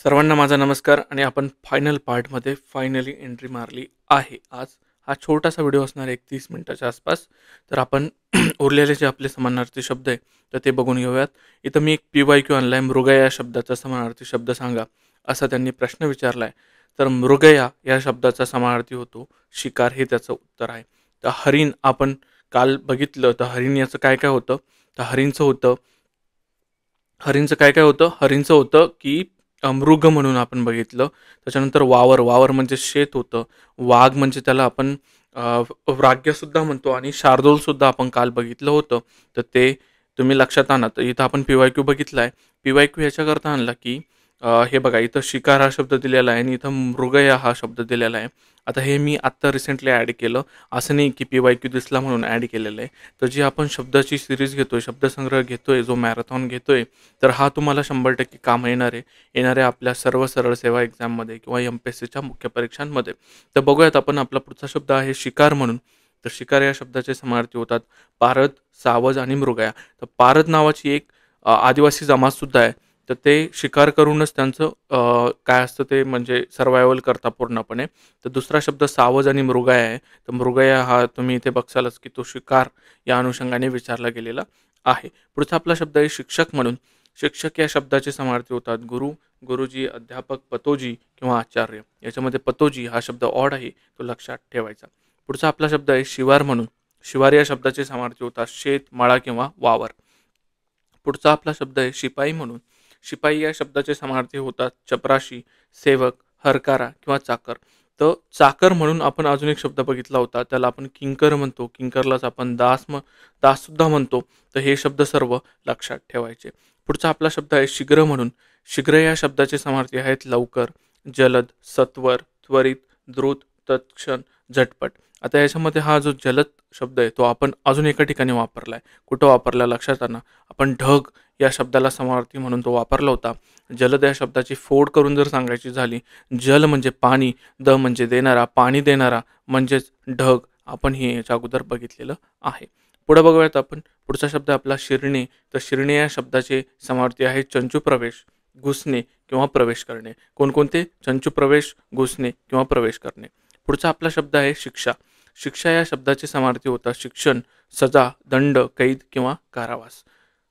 सर्वांना माझा नमस्कार आणि आपण फायनल पार्टमध्ये फायनली एंट्री मारली आहे. आज हा छोटासा व्हिडिओ असणार आहे 31 मिनिटाच्या आसपास. तर आपण उरलेले जे आपले समानार्थी शब्द आहे तर ते बघून घेऊयात. इथं मी एक PYQ आणलाय, मृगया या शब्दाचा समानार्थी शब्द सांगा असा त्यांनी प्रश्न विचारला आहे. तर मृगया या शब्दाचा समानार्थी होतो शिकार, हे त्याचं उत्तर आहे. तर हरिण आपण काल बघितलं, तर हरिण याचं काय काय होतं. तर हरींचं होतं की मृग म्हणून आपण बघितलं. त्याच्यानंतर वावर, वावर म्हणजे शेत होतं. वाघ म्हणजे त्याला आपण व्राग्यसुद्धा म्हणतो आणि शार्दूलसुद्धा आपण काल बघितलं होतं. तर ते तुम्ही लक्षात आणा. तर इथं आपण PYQ बघितला आहे. PYQ ह्याच्याकरता आणला की हे बघा, इथं शिकार हा शब्द दिलेला आहे आणि इथं मृगया हा शब्द दिलेला आहे. आता हे मी आत्ता रिसेंटली ॲड केलं, असं नाही की PYQ दिसला म्हणून ॲड केलेलं आहे. तर जी आपण शब्दाची सिरीज घेतोय, शब्दसंग्रह घेतोय, जो मॅरेथॉन घेतोय, तर हा तुम्हाला 100% काम येणार आहे. येणाऱ्या आपल्या सर्व सरळ सेवा एक्झाममध्ये किंवा MPSCच्या मुख्य परीक्षांमध्ये. तर बघूयात आपण. आपला पुढचा शब्द आहे शिकार म्हणून. तर शिकार या शब्दाचे समानार्थी होतात पारद, सावज आणि मृगया. तर पारद नावाची एक आदिवासी जमातसुद्धा आहे. तर ते शिकार करूनच त्यांचं काय असतं ते म्हणजे सर्व्हायव्हल करता पूर्णपणे. तर दुसरा शब्द सावज आणि मृगया आहे. तर मृगया हा तुम्ही इथे बघसालच की तो शिकार या अनुषंगाने विचारला गेलेला आहे. पुढचा आपला शब्द आहे शिक्षक म्हणून. शिक्षक या शब्दाचे समानार्थी होतात गुरु, गुरुजी, अध्यापक, पतोजी किंवा आचार्य. याच्यामध्ये पतोजी हा शब्द ऑड आहे, तो लक्षात ठेवायचा. पुढचा आपला शब्द आहे शिवार म्हणून. शिवार या शब्दाचे समानार्थी होतात शेत, मळा किंवा वावर. पुढचा आपला शब्द आहे शिपाई म्हणून. शिपाई या शब्दाचे समानार्थी होतात चपराशी, सेवक, हरकारा किंवा चाकर. तर चाकर म्हणून आपण अजून एक शब्द बघितला होता, त्याला आपण किंकर म्हणतो. किंकरलाच आपण दाससुद्धा म्हणतो. तर हे शब्द सर्व लक्षात ठेवायचे. पुढचा आपला शब्द आहे शीघ्र म्हणून. शीघ्र या शब्दाचे समानार्थी आहेत लवकर, जलद, सत्वर, त्वरित, द्रुत, तत्क्षण, झटपट. आता याच्यामध्ये हा जो जलद शब्द आहे तो आपण अजून एका ठिकाणी वापरला आहे. कुठं वापरला लक्षात आणा. आपण ढग या शब्दाला समानार्थी म्हणून तो वापरला होता. जलद या शब्दाची फोड करून जर सांगायची झाली, जल म्हणजे पाणी, द म्हणजे देणारा, पाणी देणारा म्हणजेच ढग. आपण हे याच्या अगोदर बघितलेलं आहे. पुढे बघूयात आपण. पुढचा शब्द आपला शिरणे. तर शिरणे या शब्दाचे समानार्थी आहे चंचू प्रवेश, घुसणे किंवा प्रवेश करणे. कोणकोणते? चंचू प्रवेश, घुसणे किंवा प्रवेश करणे. पुढचा आपला शब्द आहे शिक्षा. शिक्षा या शब्दाचे समानार्थी होतात शिक्षण, सजा, दंड, कैद किंवा कारावास.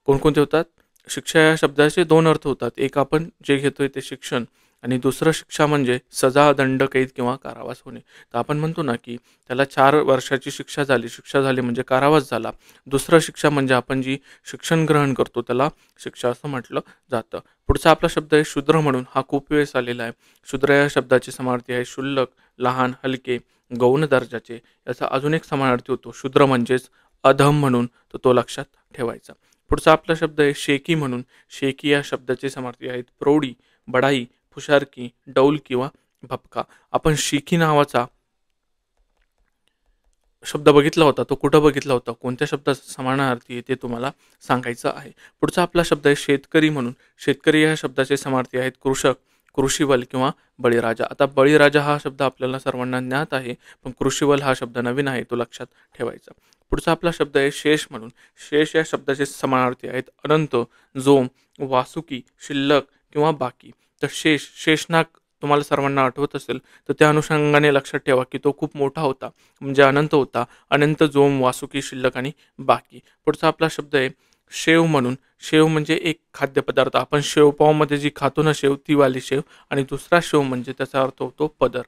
कोणकोणते होतात? शिक्षा या शब्दाचे दोन अर्थ होतात. एक आपण जे घेतोय ते शिक्षण आणि दुसरं शिक्षा म्हणजे सजा, दंड, कैद किंवा कारावास होणे. तर आपण म्हणतो ना की त्याला 4 वर्षाची शिक्षा झाली. शिक्षा झाली म्हणजे कारावास झाला. दुसरं शिक्षा म्हणजे आपण जी शिक्षण ग्रहण करतो त्याला शिक्षा असं म्हटलं जातं. पुढचा आपला शब्द आहे शूद्र म्हणून. हा खूप वेळेस आलेला आहे. शूद्र या शब्दाची समानार्थी आहे क्षुल्लक, लहान, हलके, गौण दर्जाचे. याचा अजून एक समानार्थी होतो शूद्र म्हणजेच अधम म्हणून, तर तो लक्षात ठेवायचा. पुढचा आपला शब्द आहे शेकी म्हणून. शेकी या शब्दाचे समानार्थी आहेत प्रौढी, बडाई, फुशारकी, डौल किंवा भपका. आपण शिकी नावाचा शब्द बघितला होता, तो कुठं बघितला होता, कोणत्या शब्दाचा समानार्थी आहे ते तुम्हाला सांगायचं आहे. पुढचा आपला शब्द आहे शेतकरी म्हणून. शेतकरी या शब्दाचे समानार्थी आहेत कृषक, कृषीवल किंवा बळीराजा. आता बळीराजा हा शब्द आपल्याला सर्वांना ज्ञात आहे, पण कृषीवल हा शब्द नवीन आहे, तो लक्षात ठेवायचा. पुढचा आपला शब्द आहे शेष म्हणून. शेष या शब्दाचे समानार्थी आहेत अनंत, जोम, वासुकी, शिल्लक किंवा बाकी. तर शेषनाग तुम्हाला सर्वांना आठवत असेल, तर त्या अनुषंगाने लक्षात ठेवा की तो खूप मोठा होता, म्हणजे अनंत होता. अनंत, जोम, वासुकी, शिल्लक आणि बाकी. पुढचा आपला शब्द आहे शेव म्हणून. शेव म्हणजे एक खाद्यपदार्थ. आपण शेवपावमध्ये जी खातो ना शेव, ती वाली शेव. आणि दुसरा शेव म्हणजे त्याचा अर्थ होतो पदर.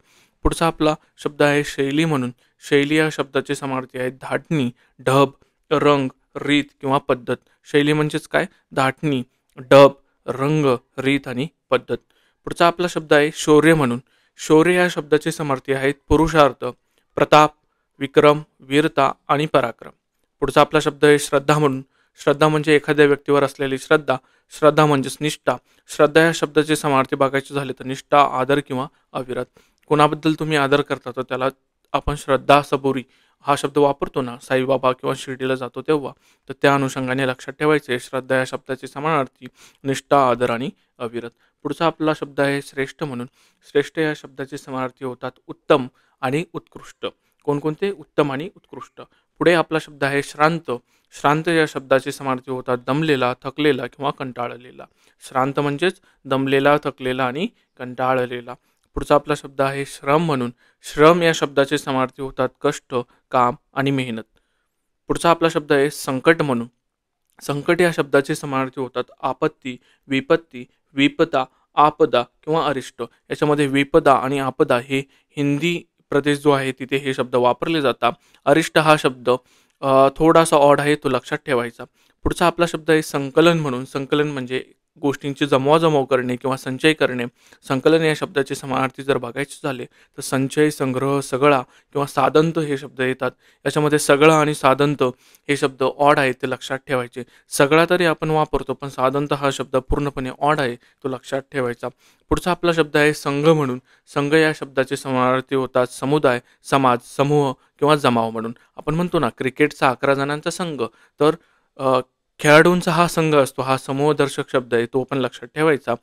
पुढचा आपला शब्द आहे शैली म्हणून. शैली या शब्दाचे समानार्थी आहेत धाटणी, ढब, रंग, रीत किंवा पद्धत. शैली म्हणजेच काय? धाटणी, ढब, रंग, रीत आणि पद्धत. पुढचा आपला शब्द आहे शौर्य म्हणून. शौर्य या शब्दाचे समानार्थी आहेत पुरुषार्थ, प्रताप, विक्रम, वीरता आणि पराक्रम. पुढचा आपला शब्द आहे श्रद्धा म्हणून. श्रद्धा म्हणजे एखाद्या व्यक्तीवर असलेली श्रद्धा. श्रद्धा म्हणजेच निष्ठा. श्रद्धा या शब्दाचे समानार्थी बघायचे झाले तर निष्ठा, आदर किंवा अविरत. कोणाबद्दल तुम्ही आदर करता तर त्याला आपण श्रद्धा सबुरी हा शब्द वापरतो ना, साईबाबा किंवा शिर्डीला जातो तेव्हा. तर त्या अनुषंगाने लक्षात ठेवायचे श्रद्धा या शब्दाचे समानार्थी निष्ठा, आदर आणि अविरत. पुढचा आपला शब्द आहे श्रेष्ठ म्हणून. श्रेष्ठ या शब्दाचे समानार्थी होतात उत्तम आणि उत्कृष्ट. कोणकोणते? उत्तम आणि उत्कृष्ट. पुढे आपला शब्द आहे श्रांत. श्रांत या शब्दाचे समार्थी होतात दमलेला, थकलेला किंवा कंटाळलेला. श्रांत म्हणजेच दमलेला, थकलेला आणि कंटाळलेला. पुढचा आपला शब्द आहे श्रम म्हणून. श्रम या शब्दाचे समार्थी होतात कष्ट, काम आणि मेहनत. पुढचा आपला शब्द आहे संकट म्हणून. संकट या शब्दाचे समार्थी होतात आपत्ती, विपत्ती, विपदा, आपदा किंवा अरिष्ट. याच्यामध्ये विपदा आणि आपदा हे हिंदी प्रदेश जो आहे तिथे हे शब्द वापरले जातात. अरिष्ट हा शब्द थोडासा ऑड आहे, तो लक्षात ठेवायचा. पुढचा आपला शब्द आहे संकलन म्हणून. संकलन म्हणजे गोष्टींची जमवाजमव करणे किंवा संचय करणे. संकलन या शब्दाचे समानार्थी जर बघायचे झाले तर संचय, संग्रह, सगळा किंवा सादंत हे शब्द येतात. याच्यामध्ये सगळा आणि सादंत हे शब्द ऑड आहे, ते लक्षात ठेवायचे. सगळा तरी आपण वापरतो, पण सादंत हा शब्द पूर्णपणे ऑड आहे, तो लक्षात ठेवायचा. पुढचा आपला शब्द आहे संघ म्हणून. संघ या शब्दाचे समानार्थी होतात समुदाय, समाज, समूह किंवा जमाव म्हणून. आपण म्हणतो ना क्रिकेटचा 11 जणांचा संघ, तर खेळाडूंचा हा संघ असतो, हा समूहदर्शक शब्द आहे, तो पण लक्षात ठेवायचा.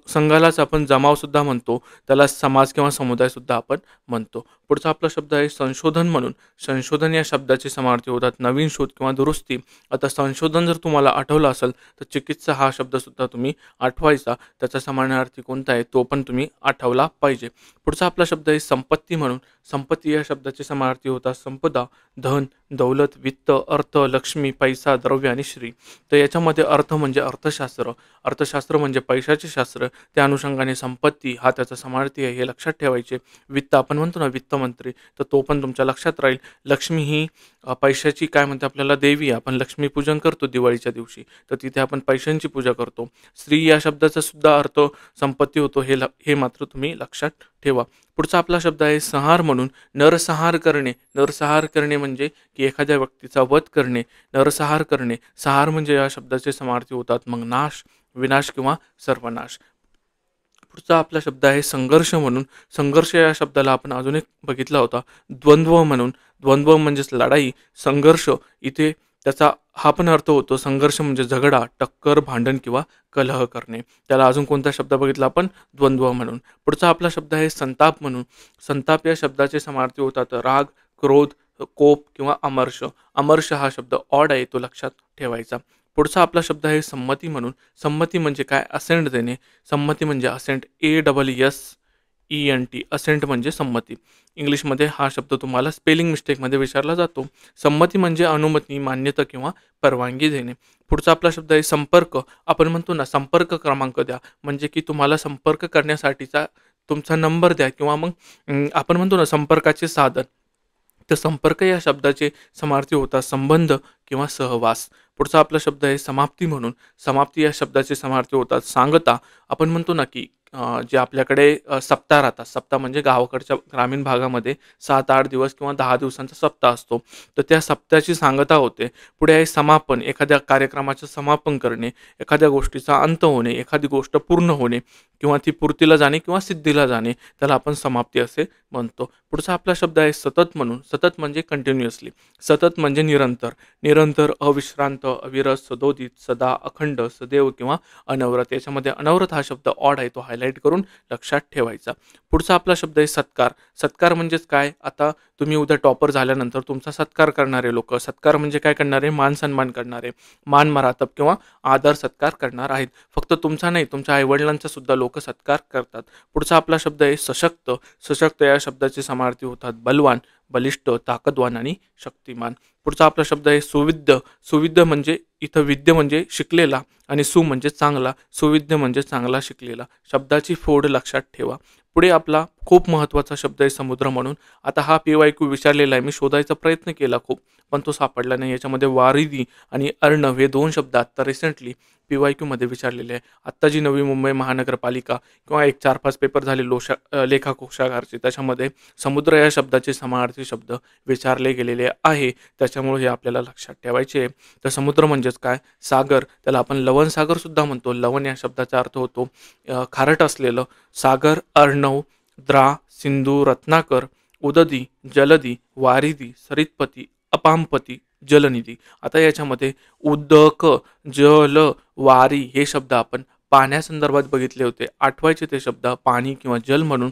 संघालाच आपण जमावसुद्धा म्हणतो, त्याला समाज किंवा समुदायसुद्धा आपण म्हणतो. पुढचा आपला शब्द आहे संशोधन म्हणून. संशोधन या शब्दाचे समार्थी होतात नवीन शोध किंवा दुरुस्ती. आता संशोधन जर तुम्हाला आठवलं असेल तर चिकित्सा हा शब्दसुद्धा तुम्ही आठवायचा. त्याचा समानार्थी कोणता आहे तो पण तुम्ही आठवला पाहिजे. पुढचा आपला शब्द आहे संपत्ती म्हणून. संपत्ती या शब्दाचे समार्थी होतात संपदा, धन, दौलत, वित्त, अर्थ, लक्ष्मी, पैसा, द्रव्य आणि श्री. तर याच्यामध्ये अर्थ म्हणजे अर्थशास्त्र, अर्थशास्त्र म्हणजे पैशाचे शास्त्र. त्या अनुषंगाने संपत्ती हा त्याचा समार्थी आहे, हे लक्षात ठेवायचे. वित्त आपण म्हणतो ना वित्तमंत्री, तर तो पण तुमच्या लक्षात राहील. लक्ष्मी ही पैशाची काय म्हणते आपल्याला देवी, आपण लक्ष्मीपूजन करतो दिवाळीच्या दिवशी, तर तिथे आपण पैशांची पूजा करतो. स्त्री या शब्दाचा सुद्धा अर्थ संपत्ती होतो, हे मात्र तुम्ही लक्षात ठेवा. पुढचा आपला शब्द आहे संहार म्हणून. नरसंहार करणे. नरसंहार करणे म्हणजे की एखाद्या व्यक्तीचा वध करणे, नरसंहार करणे. संहार म्हणजे या शब्दाचे समार्थी होतात मग नाश, विनाश किंवा सर्वनाश. पुढचा आपला शब्द आहे संघर्ष म्हणून. संघर्ष या शब्दाला आपण अजून एक बघितला होता द्वंद्व म्हणून. द्वंद्व म्हणजेच लढाई, संघर्ष. इथे त्याचा हा पण अर्थ होतो. संघर्ष म्हणजे झगडा, टक्कर, भांडण किंवा कलह करणे. त्याला अजून कोणता शब्द बघितला आपण? द्वंद्व म्हणून. पुढचा आपला शब्द आहे संताप म्हणून. संताप या शब्दाचे समार्थी होतात राग, क्रोध, कोप किंवा अमर्ष. अमर्ष हा शब्द ऑड आहे, तो लक्षात ठेवायचा. पुढचा आपला शब्द आहे संमती म्हणून. संमती म्हणजे काय? असेंट देणे. संमती म्हणजे असेंट, ASSENT, असेंट म्हणजे संमती. इंग्लिशमध्ये हा शब्द तुम्हाला स्पेलिंग मिस्टेकमध्ये विचारला जातो. संमती म्हणजे अनुमती, मान्यता किंवा परवानगी देणे. पुढचा आपला शब्द आहे संपर्क. आपण म्हणतो ना संपर्क क्रमांक द्या, म्हणजे की तुम्हाला संपर्क करण्यासाठीचा तुमचा नंबर द्या, किंवा मग आपण म्हणतो ना संपर्काचे साधन. तर संपर्क या शब्दाचे समार्थी होतात संबंध किंवा सहवास. पुढचा आपला शब्द आहे समाप्ती म्हणून. समाप्ती या शब्दाचे समार्थी होतात सांगता. आपण म्हणतो ना की जे आपल्याकडे सप्ताह राहतात, सप्ताह म्हणजे गावाकडच्या ग्रामीण भागामध्ये 7-8 दिवस किंवा 10 दिवसांचा सप्ताह असतो, तर त्या सप्त्याची सांगता होते. पुढे आहे समापन. एखाद्या कार्यक्रमाचं समापन करणे, एखाद्या गोष्टीचा अंत होणे, एखादी गोष्ट पूर्ण होणे किंवा ती पूर्तीला जाणे किंवा सिद्धीला जाणे, त्याला आपण समाप्ती असे म्हणतो. पुढचा आपला शब्द आहे सतत म्हणून. सतत म्हणजे कंटिन्युअसली. सतत म्हणजे निरंतर. निरंतर, अविश्रांत, अविरत, सदोदित, सदा, अखंड, सदैव किंवा अनवरत. याच्यामध्ये अनवरत हा शब्द ऑड आहे, तो हायलाईट करून लक्षात ठेवायचा. पुढचा आपला शब्द आहे सत्कार. सत्कार म्हणजेच काय? आता तुम्ही उद्या टॉपर झाल्यानंतर तुमचा सत्कार करणारे लोक. सत्कार म्हणजे काय करणारे? मान सन्मान करणारे, मान मरातब किंवा आदर सत्कार करणार आहेत. फक्त तुमचा नाही, तुमच्या आईवडिलांचा सुद्धा लोक सत्कार करतात. पुढचा आपला शब्द आहे सशक्त. सशक्त या शब्दाचे समार्थी होतात बलवान, बलिष्ठ, ताकदवान आणि शक्तिमान. पुढचा आपला शब्द आहे सुविद्य. सुविद्य म्हणजे इथं विद्य म्हणजे शिकलेला आणि सु म्हणजे चांगला. सुविद्य म्हणजे चांगला शिकलेला. शब्दाची फोड लक्षात ठेवा. पुढे आपला खूप महत्त्वाचा शब्द आहे समुद्र म्हणून. आता हा PYQ विचारलेला आहे, मी शोधायचा प्रयत्न केला खूप, पण तो सापडला नाही. याच्यामध्ये वारिदी आणि अर्णव हे 2 शब्द आत्ता रिसेंटली PYQमध्ये विचारलेले आहे. आत्ता जी नवी मुंबई महानगरपालिका किंवा एक 4-5 पेपर झाले लेखा कोशागारचे, त्याच्यामध्ये समुद्र या शब्दाचे समानार्थी शब्द विचारले गेलेले आहे. त्याच्यामुळे हे आपल्याला लक्षात ठेवायचे आहे. तर समुद्र म्हणजेच काय? सागर. त्याला आपण लवण सागर सुद्धा म्हणतो. लवण या शब्दाचा अर्थ होतो खारट असलेलं. सागर, अर्णव, द्रा, सिंधू, रत्नाकर, उददी, जलदी, वारिदी, सरितपती, अपामपती, जलनिधी. आता याच्यामध्ये उदक, जल, वारी हे शब्द आपण पाण्यासंदर्भात बघितले होते. आठवायचे ते शब्द पाणी किंवा जल म्हणून.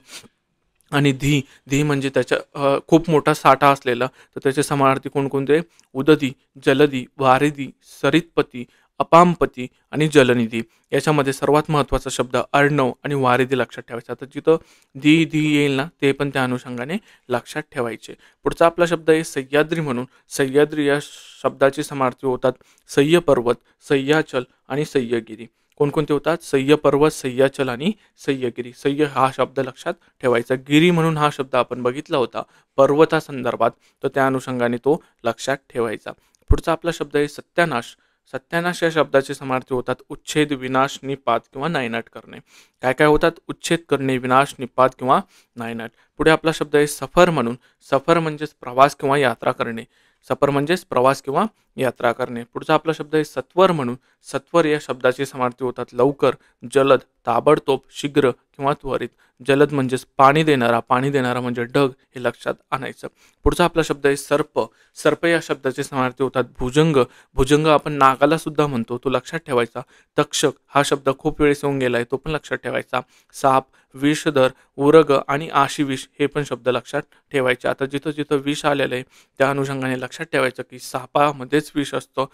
आणि धी म्हणजे त्याच्या खूप मोठा साठा असलेला, तर त्याचे समानार्थी कोणकोणते? उदधी, जलधी, वारिधी, सरितपती, अपामपती आणि जलनिधी. याच्यामध्ये सर्वात महत्त्वाचा शब्द अर्णव आणि वारिधी लक्षात ठेवायचा. आता जिथं धी येईल ना, ते पण त्या अनुषंगाने लक्षात ठेवायचे. पुढचा आपला शब्द आहे सह्याद्री म्हणून. सह्याद्री या शब्दाचे समानार्थी होतात सह्य पर्वत, सह्याचल आणि सह्यगिरी. कोणकोणते होतात? सह्य पर्वत, सह्याचल आणि सह्यगिरी. सह्य हा शब्द लक्षात ठेवायचा. गिरी म्हणून हा शब्द आपण बघितला होता पर्वतासंदर्भात, तर त्या अनुषंगाने तो लक्षात ठेवायचा. पुढचा आपला शब्द आहे सत्यानाश. सत्यानाश या शब्दाचे समानार्थी होतात उच्छेद, विनाश, निपात किंवा नायनाट करणे. काय काय होतात? उच्छेद करणे, विनाश, निपात किंवा नायनाट. पुढे आपला शब्द आहे सफर म्हणून. सफर म्हणजेच प्रवास किंवा यात्रा करणे. सफर म्हणजेच प्रवास किंवा यात्रा करणे. पुढचा आपला शब्द आहे सत्वर म्हणून. सत्वर या शब्दाचे समानार्थी होतात लवकर, जलद, ताबडतोब, शीघ्र किंवा त्वरित. जलद म्हणजेच पाणी देणारा, पाणी देणारा म्हणजे ढग, हे लक्षात आणायचं. पुढचा आपला शब्द आहे सर्प. सर्प या शब्दाचे समानार्थी होतात भुजंग. भुजंग आपण नागाला सुद्धा म्हणतो, तो लक्षात ठेवायचा. तक्षक हा शब्द खूप वेळेस येऊन गेलाय, तो पण लक्षात ठेवायचा. साप, विषधर, उरग आणि आशिविष हे पण शब्द लक्षात ठेवायचे. आता जिथं जिथं विष आलेलं आहे त्या अनुषंगाने लक्षात ठेवायचं की सापामध्येच विष असतं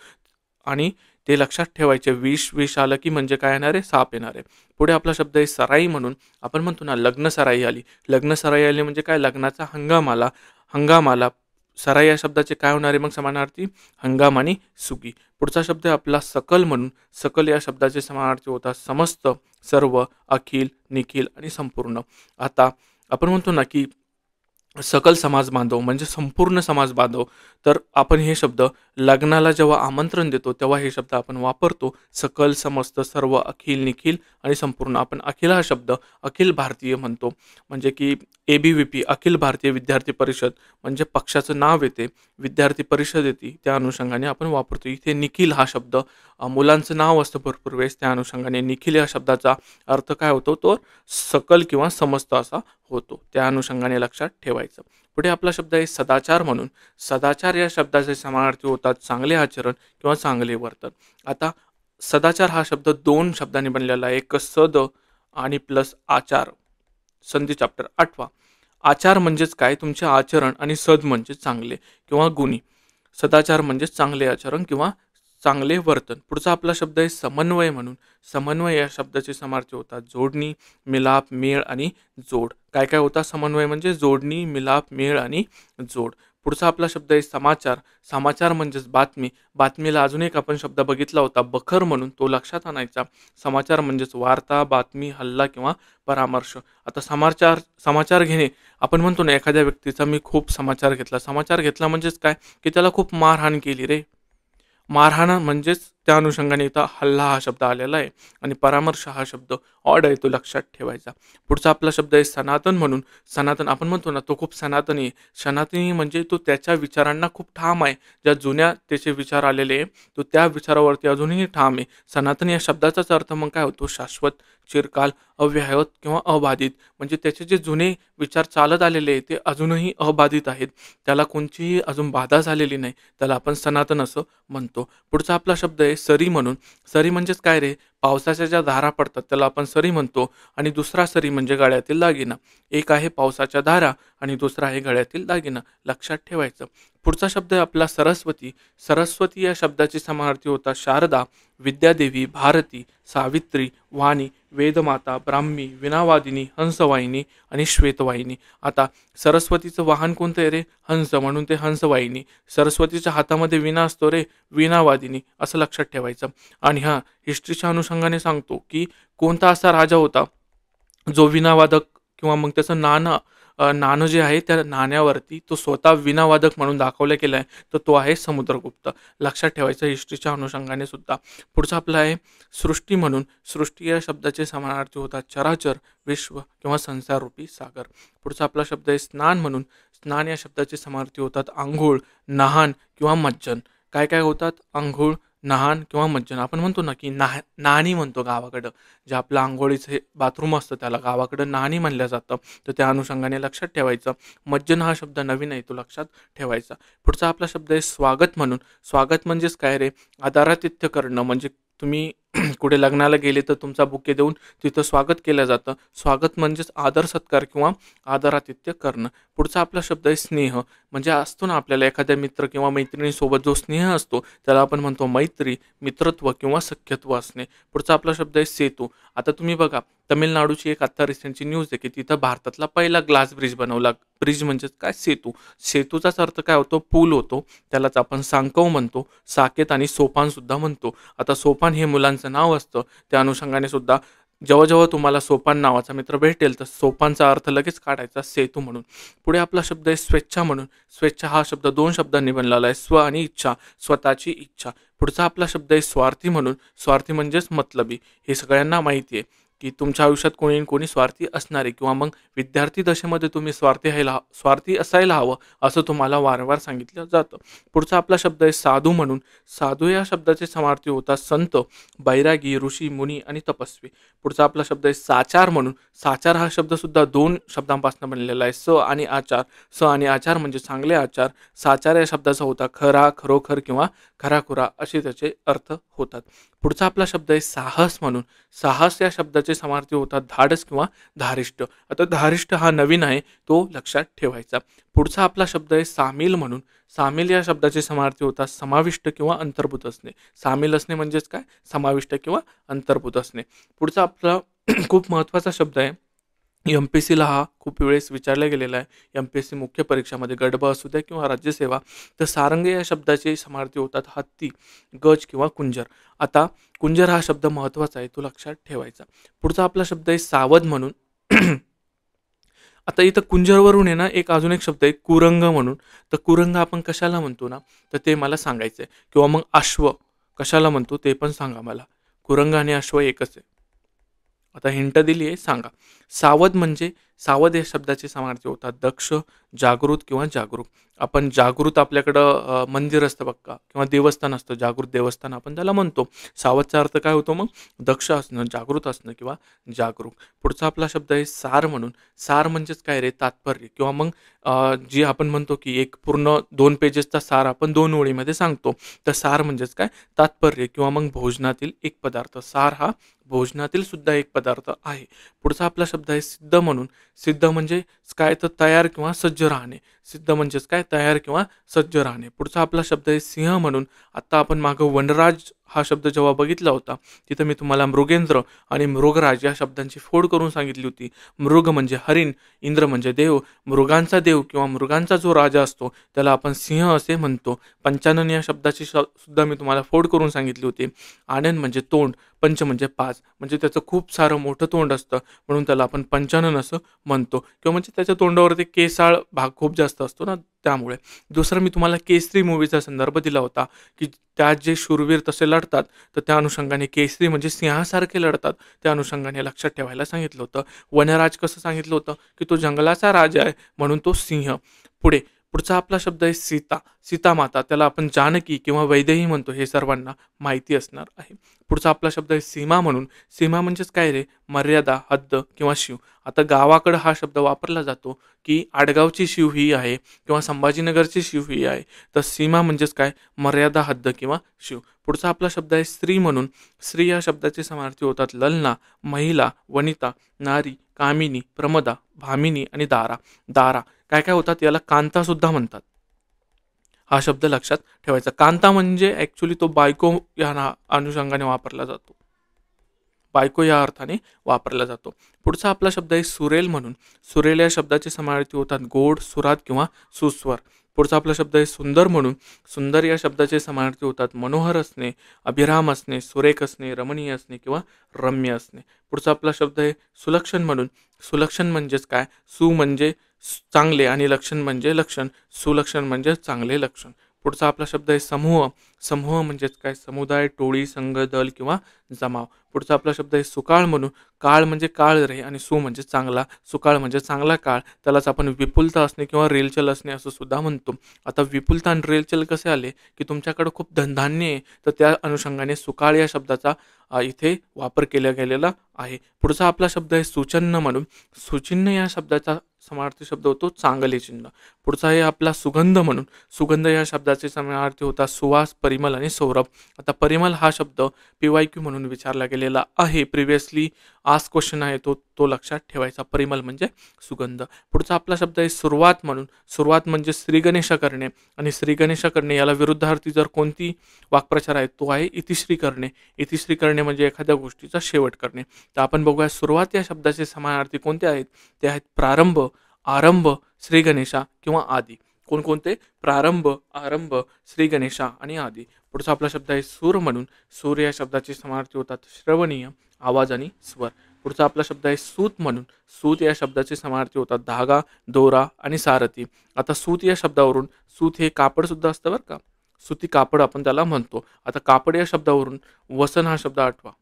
आणि ते लक्षात ठेवायचे. विष आलं की म्हणजे काय येणार आहे? साप येणार आहे. पुढे आपला शब्द आहे सराई म्हणून. आपण म्हणतो ना लग्न सराई आली. लग्न सराई आली म्हणजे काय? लग्नाचा हंगाम आला. सराई या शब्दाचे काय होणार आहे मग समानार्थी? हंगाम आणि सुगी. पुढचा शब्द आहे आपला सकल म्हणून. सकल या शब्दाचे समानार्थी होतात समस्त, सर्व, अखिल, निखिल आणि संपूर्ण. आता आपण म्हणतो ना की सकल समाज बांधव म्हणजे संपूर्ण समाज बांधव, तर आपण हे शब्द लग्नाला जेव्हा आमंत्रण देतो तेव्हा हे शब्द आपण वापरतो. सकल, समस्त, सर्व, अखिल, निखिल आणि संपूर्ण. आपण अखिल हा शब्द अखिल भारतीय म्हणतो, म्हणजे की ABVP अखिल भारतीय विद्यार्थी परिषद म्हणजे पक्षाचं नाव येते, विद्यार्थी परिषद येते, त्या अनुषंगाने आपण वापरतो. इथे निखिल हा शब्द मुलांचं नाव असतं भरपूर वेळेस, त्या अनुषंगाने निखिल या शब्दाचा अर्थ काय होतो? तो सकल किंवा समस्त असा होतो. त्या अनुषंगाने लक्षात ठेवायचं. पुढे आपला शब्द आहे सदाचार म्हणून. सदाचार या शब्दाचे समानार्थी होतात चांगले आचरण किंवा चांगले वर्तन. आता सदाचार हा शब्द दोन शब्दांनी बनलेला आहे. एक सद आणि प्लस आचार. संधी चॅप्टर 8. आचार म्हणजेच काय? तुमचे आचरण आणि सद म्हणजे चांगले किंवा गुणी. सदाचार म्हणजेच चांगले आचरण किंवा चांगले वर्तन. पुढचा आपला शब्द आहे समन्वय म्हणून. समन्वय या शब्दाचे समार्थी होतात जोडणी, मिलाप, मेळ आणि जोड. काय काय होता समन्वय म्हणजे? जोडणी, मिलाप, मेळ आणि जोड. पुढचा आपला शब्द आहे समाचार. समाचार म्हणजेच बातमी. बातमीला अजून एक आपण शब्द बघितला होता बखर म्हणून, तो लक्षात आणायचा. समाचार म्हणजेच वार्ता, बातमी, हल्ला किंवा परामर्श. आता समाचार घेणे, आपण म्हणतो ना एखाद्या व्यक्तीचा मी खूप समाचार घेतला. समाचार घेतला म्हणजेच काय? की त्याला खूप मारहाण केली रे. मारहाण म्हणजेच त्या अनुषंगाने इथं हल्ला हा शब्द आलेला आहे आणि परामर्श हा शब्द ऑड आहे, तो लक्षात ठेवायचा. पुढचा आपला शब्द आहे सनातन म्हणून. सनातन आपण म्हणतो ना तो खूप सनातनी आहे. सनातनी म्हणजे तो त्याच्या विचारांना खूप ठाम आहे. ज्या जुन्या त्याचे विचार आलेले आहे तो त्या विचारावरती अजूनही ठाम आहे. सनातन या शब्दाचाच अर्थ मग काय होतो? शाश्वत, चिरकाल, अव्याहत किंवा अबाधित. म्हणजे त्याचे जे जुने विचार चालत आलेले आहे ते अजूनही अबाधित आहेत, त्याला कोणतीही अजून बाधा झालेली नाही, त्याला आपण सनातन असं म्हणतो. पुढचा आपला शब्द आहे सरी म्हणून. सरी म्हणजेच काय रे? पावसाच्या ज्या धारा पडतात त्याला आपण सरी म्हणतो. आणि दुसरा सरी म्हणजे गळ्यातील दागिना. एक आहे पावसाच्या धारा आणि दुसरा आहे गळ्यातील दागिना, लक्षात ठेवायचं. पुढचा शब्द आहे आपला सरस्वती. सरस्वती या शब्दाची समानार्थी होता शारदा, विद्यादेवी, भारती, सावित्री, वाणी, वेदमाता, ब्राह्मी, विनावादिनी, हंसवाहिनी आणि श्वेतवाहिनी. आता सरस्वतीचं वाहन कोणतं आहे रे? हंस, म्हणून ते हंसवाहिनी. सरस्वतीच्या हातामध्ये विना असतो रे, विनावादिनी, असं लक्षात ठेवायचं. आणि हिस्ट्रीच्या अनुषंगाने सांगतो की कोणता असा राजा होता जो विनावादक किंवा मग त्याचं नाणं जे आहे त्या नाण्यावरती तो स्वतः विनावादक म्हणून दाखवलं गेलं आहे, तर तो आहे समुद्रगुप्त. लक्षात ठेवायचं हिस्ट्रीच्या अनुषंगाने सुद्धा. पुढचा आपला आहे सृष्टी म्हणून. सृष्टी या शब्दाचे समानार्थी होतात चराचर, विश्व किंवा संसाररूपी सागर. पुढचा आपला शब्द आहे स्नान म्हणून. स्नान या शब्दाचे समानार्थी होतात आंघोळ, नहान किंवा मज्जन. काय काय होतात? आंघोळ, नहान किंवा मज्जन. आपण म्हणतो ना की नाहणी म्हणतो गावाकडं, जे आपलं आंघोळीचं बाथरूम असतं त्याला गावाकडं नाहणी म्हणलं जातं, तर त्या अनुषंगाने लक्षात ठेवायचं. मज्जन हा शब्द नवीन आहे, तो लक्षात ठेवायचा. पुढचा आपला शब्द आहे स्वागत म्हणून. स्वागत म्हणजेच काय रे? आदरातिथ्य करणं, म्हणजे तुम्ही कुठे लग्नाला गेले तर तुमचा बुके देऊन तिथं स्वागत केलं जातं. स्वागत म्हणजेच आदर सत्कार किंवा आदरातिथ्य करणं. पुढचा आपला शब्द आहे स्नेह. म्हणजे असतो ना आपल्याला एखाद्या मित्र किंवा मैत्रिणीसोबत जो स्नेह असतो त्याला आपण म्हणतो मैत्री, मित्रत्व किंवा सख्यत्व असणे. पुढचा आपला शब्द आहे सेतू. आता तुम्ही बघा, तमिळनाडूची एक आत्ता रिसेंटची न्यूज आहे की तिथं भारतातला पहिला ग्लास ब्रिज बनवला. ब्रिज म्हणजेच काय, सेतू. सेतूचाच अर्थ काय होतो, पूल होतो. त्यालाच आपण सांकव म्हणतो, साकेत आणि सोपान सुद्धा म्हणतो. आता सोपान हे मुलांचं नाव असतं, त्या अनुषंगाने सुद्धा जेव्हा जेव्हा तुम्हाला सोपान नावाचा मित्र भेटेल तर सोपानचा अर्थ लगेच काढायचा सेतू म्हणून. पुढे आपला शब्द आहे स्वेच्छा म्हणून. स्वेच्छा हा शब्द 2 शब्दांनी बनलेला आहे, स्व आणि इच्छा, स्वतःची इच्छा. पुढचा आपला शब्द आहे स्वार्थी म्हणून. स्वार्थी म्हणजेच मतलबी. हे सगळ्यांना माहिती आहे की तुमच्या आयुष्यात कोणी ना कोणी स्वार्थी असणार आहे, किंवा मग विद्यार्थी दशेमध्ये तुम्ही स्वार्थी असायला हवं असं तुम्हाला वारंवार सांगितलं जातं. पुढचा आपला शब्द आहे साधू म्हणून. साधू या शब्दाचे समार्थी होतात संत, बैरागी, ऋषी, मुनी आणि तपस्वी. पुढचा आपला शब्द आहे साचार म्हणून. साचार हा शब्द सुद्धा 2 शब्दांपासून बनलेला आहे, स आणि आचार. स आणि आचार म्हणजे चांगले आचार. साचार या शब्दाचा होता खरा, खरोखर किंवा खराखुरा असे त्याचे अर्थ होतात. पुढचा आपला शब्द आहे साहस म्हणून. साहस या शब्दाचे समार्थी होतात धाडस किंवा धारिष्ट. आता धारिष्ट हा नवीन आहे, तो लक्षात ठेवायचा. पुढचा आपला शब्द आहे सामील म्हणून. सामील या शब्दाचे समार्थी होतात समाविष्ट किंवा अंतर्भूत असणे. सामील असणे म्हणजेच काय, समाविष्ट किंवा अंतर्भूत असणे. पुढचा आपला खूप महत्त्वाचा शब्द आहे, एम-पी-एस-सीला हा खूप वेळेस विचारला गेलेला आहे. एम-पी-एस-सी मुख्य परीक्षामध्ये गडब असू द्या किंवा राज्यसेवा, तर सारंग या शब्दाचे समार्थी होतात हत्ती, गज किंवा कुंजर. आता कुंजर हा शब्द महत्त्वाचा आहे, तो लक्षात ठेवायचा. पुढचा आपला शब्द आहे सावध म्हणून. आता इथं कुंजरवरून आहे ना अजून एक शब्द आहे कुरंग म्हणून. तर कुरंग आपण कशाला म्हणतो ना, तर ते मला सांगायचं आहे. किंवा मग अश्व कशाला म्हणतो ते पण सांगा मला. कुरंग आणि अश्व एकच आहे. आता हिंट दिली आहे, सांगा. सावध म्हणजे सावध या शब्दाचे समार्थी होतात दक्ष, जागृत किंवा जागरूक. आपण जागृत आपल्याकडं मंदिर असतं बघा किंवा देवस्थान असतं, जागृत देवस्थान आपण त्याला म्हणतो. सावधचा अर्थ काय होतो मग, दक्ष असणं, जागृत असणं किंवा जागरूक. पुढचा आपला शब्द आहे सार म्हणून. सार म्हणजेच काय रे, तात्पर्य. किंवा मग जी आपण म्हणतो की एक पूर्ण 2 पेजेसचा सार आपण 2 ओळीमध्ये सांगतो, तर सार म्हणजेच काय, तात्पर्य. किंवा मग भोजनातील एक पदार्थ. सार हा भोजनातील सुद्धा एक पदार्थ आहे. पुढचा आपला शब्द आहे सिद्ध म्हणून. सिद्ध म्हणजे काय, तर तयार किंवा सज्ज राहणे. सिद्ध म्हणजेच काय, तयार किंवा सज्ज राहणे. पुढचा आपला शब्द आहे सिंह म्हणून. आता आपण मागं वनराज हा शब्द जेव्हा बघितला होता तिथं मी तुम्हाला मृगेंद्र आणि मृगराज या शब्दांची फोड करून सांगितली होती. मृग म्हणजे हरिण, इंद्र म्हणजे देव. मृगांचा देव किंवा मृगांचा जो राजा असतो त्याला आपण सिंह असे म्हणतो. पंचानन या शब्दाची सुद्धा मी तुम्हाला फोड करून सांगितली होती. आनन म्हणजे तोंड, पंच म्हणजे 5, म्हणजे त्याचं खूप सारं मोठं तोंड असतं म्हणून त्याला आपण पंचानन असं म्हणतो. किंवा म्हणजे त्याच्या तोंडावरती केसाळ भाग खूप जास्त असतो ना, त्यामुळे. दुसरं मी तुम्हाला केसरी मूवीचा संदर्भ दिला होता की त्यात जे शूरवीर तसे लढतात, तर त्या अनुषंगाने केसरी म्हणजे सिंहासारखे लढतात, त्या अनुषंगाने लक्षात ठेवायला सांगितलं होतं. वनराज कसं सांगितलं होतं की तो जंगलाचा राजा आहे म्हणून तो सिंह. पुढचा आपला शब्द आहे सीता. सीता माता, त्याला आपण जानकी किंवा वैदेही म्हणतो, हे सर्वांना माहिती असणार आहे. पुढचा आपला शब्द आहे सीमा म्हणून. सीमा म्हणजेच काय रे, मर्यादा, हद्द किंवा शिव. आता गावाकडं हा शब्द वापरला जातो की आडगावची शिव ही आहे किंवा संभाजीनगरची शिव ही आहे. तर सीमा म्हणजेच काय, मर्यादा, हद्द किंवा शिव. पुढचा आपला शब्द आहे स्त्री म्हणून. स्त्री या शब्दाचे समार्थी होतात ललना, महिला, वनिता, नारी, कामिनी, प्रमदा, भामिनी आणि दारा. दारा काय काय होतात, याला कांता सुद्धा म्हणतात. हा शब्द लक्षात ठेवायचा. कांता म्हणजे ॲक्च्युली तो बायको या अनुषंगाने वापरला जातो. बायको या अर्थाने वापरला जातो. पुढचा आपला शब्द आहे सुरेल म्हणून. सुरेल या शब्दाचे समार्थी होतात गोड, सुरात किंवा सुस्वर. पुढचा आपला शब्द आहे सुंदर म्हणून. सुंदर या शब्दाचे समार्थी होतात मनोहर असणे, अभिराम असणे, सुरेख असणे, रमणीय असणे किंवा रम्य असणे. पुढचा आपला शब्द आहे सुलक्षण म्हणून. सुलक्षण म्हणजेच काय, सु म्हणजे चांगले आणि लक्षण म्हणजे लक्षण. सुलक्षण म्हणजे चांगले लक्षण. पुढचा आपला शब्द आहे समूह. समूह म्हणजेच काय, समुदाय, टोळी, संघ, दल किंवा जमाव. पुढचा आपला शब्द आहे सुकाळ म्हणून. काळ म्हणजे काळ रे आणि सु म्हणजे चांगला. सुकाळ म्हणजे चांगला काळ. त्यालाच आपण विपुलता असणे किंवा रेलचल असणे असं सुद्धा म्हणतो. आता विपुलता आणि रेलचल कसे आले की तुमच्याकडे खूप धनधान्य आहे, तर त्या अनुषंगाने सुकाळ या शब्दाचा इथे वापर केला गेलेला आहे. पुढचा आपला शब्द आहे सुचिन्ह म्हणून. सुचिन्ह या शब्दाचा समानार्थी शब्द होतो चांगले चिन्ह. पुढचा आहे आपला सुगंध म्हणून. सुगंध या शब्दाचे समानार्थी होतात सुवास, परिमल आणि सौरभ. आता परिमल हा शब्द PYQ म्हणून विचारला गेलेला आहे. प्रिव्हियसली आज क्वेश्चन आहे तो तो लक्षात ठेवायचा. परिमल म्हणजे सुगंध. पुढचा आपला शब्द आहे सुरुवात म्हणून. सुरुवात म्हणजे श्रीगणेश करणे आणि श्रीगणेश करणे याला विरुद्धार्थी जर कोणती वाक्प्रचार आहे तो आहे इतिश्री करणे. इतिश्री करणे म्हणजे एखाद्या गोष्टीचा शेवट करणे. तर आपण बघूया सुरुवात या शब्दाचे समानार्थी कोणते आहेत. ते आहेत प्रारंभ, आरंभ, श्रीगणेशा किंवा आदी. कोणकोणते? प्रारंभ, आरंभ, श्रीगणेशा आणि आदी. पुढचा आपला शब्द आहे सूर म्हणून. सूर या शब्दाचे समानार्थी होतात श्रवणीय, आवाज आणि स्वर. पुढचा आपला शब्द आहे सूत म्हणून. सूत या शब्दाचे समानार्थी होतात धागा, दोरा आणि सारथी. आता सूत या शब्दावरून सूत हे कापड सुद्धा असतं बरं का. सुती कापड आपण त्याला म्हणतो. आता कापड या शब्दावरून वसन हा शब्द आठवा.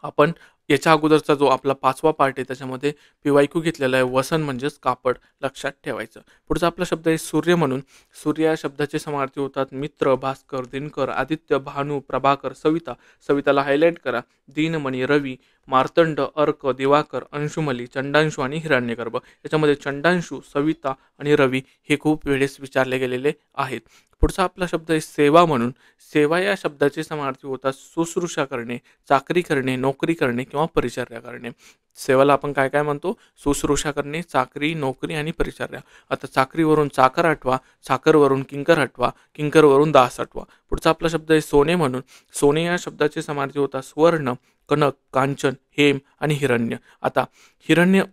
आपण याच्या अगोदरचा जो आपला 5वा पार्ट आहे त्याच्यामध्ये PYQ घेतलेला आहे. वसन म्हणजेच कापड, लक्षात ठेवायचं. पुढचा आपला शब्द आहे सूर्य म्हणून. सूर्य या शब्दाचे समानार्थी होतात मित्र, भास्कर, दिनकर, आदित्य, भानू, प्रभाकर, सविता. सविताला हायलाईट करा. दीनमणी, रवी, मार्तंड, अर्क, दिवाकर, अंशुमली, चंडांशू आणि हिरण्यगर्भ. याच्यामध्ये चंडांशू, सविता आणि रवी हे खूप वेळेस विचारले गेलेले आहेत. पुढचा आपला शब्द आहे सेवा म्हणून. सेवा या शब्दाचे समानार्थी होतात शुश्रूषा करणे, चाकरी करणे, नोकरी करणे किंवा परिचर्या करणे. सेवाला आपण काय काय म्हणतो? शुश्रूषा करणे, चाकरी, नोकरी आणि परिचर्या. आता चाकरीवरून चाकर आठवा, चाकरवरून किंकर हटवा, किंकरवरून दास हटवा. पुढचा आपला शब्द आहे सोने म्हणून. सोने या शब्दाचे समानार्थी होतात स्वर्ण, कनक, कांचन, हेम आणि हिरण्य. आता हिरण्य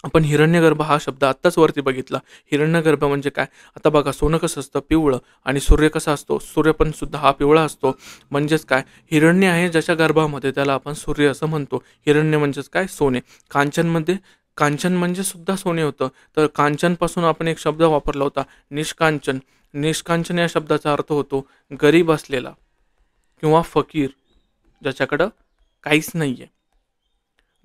आपण हिरण्यगर्भ हा शब्द आत्ताच वरती बघितला. हिरण्यगर्भ म्हणजे काय? आता बघा सोनं कसं असतं पिवळं आणि सूर्य कसा असतो? सूर्य पण सुद्धा हा पिवळा असतो. म्हणजेच काय? हिरण्य आहे ज्याच्या गर्भामध्ये त्याला आपण सूर्य असं म्हणतो. हिरण्य म्हणजेच काय? सोने. कांचनमध्ये कांचन म्हणजे सुद्धा सोने होतं. तर कांचनपासून आपण एक शब्द वापरला होता निष्कांचन. निष्कांचन या शब्दाचा अर्थ होतो गरीब असलेला किंवा फकीर ज्याच्याकडं काहीच नाही आहे.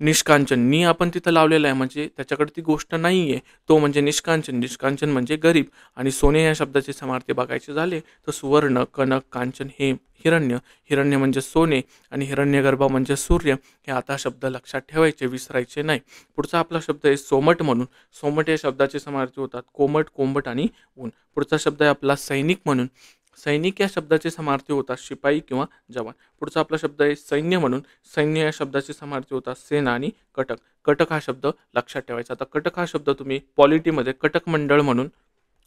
निष्कांचन नी आपण तिथं लावलेलं आहे म्हणजे त्याच्याकडे ती गोष्ट नाही आहे. तो म्हणजे निष्कांचन. निष्कांचन म्हणजे गरीब. आणि सोने या शब्दाचे समानार्थी बघायचे झाले तर सुवर्ण, कनक, कांचन, हेम, हिरण्य. हिरण्य म्हणजे सोने आणि हिरण्यगर्भ म्हणजे सूर्य. हे आता शब्द लक्षात ठेवायचे, विसरायचे नाही. पुढचा आपला शब्द आहे सोमट म्हणून. सोमट या शब्दाचे समानार्थी होतात कोमट, कोंबट आणि ऊन. पुढचा शब्द आहे आपला सैनिक म्हणून. सैनिक या शब्दाचे समानार्थी होतात शिपाई किंवा जवान. पुढचा आपला शब्द आहे सैन्य म्हणून. सैन्य या शब्दाचे समानार्थी होतात सेना आणि कटक. कटक हा शब्द लक्षात ठेवायचा. आता कटक हा शब्द तुम्ही पॉलिटीमध्ये कटक मंडळ म्हणून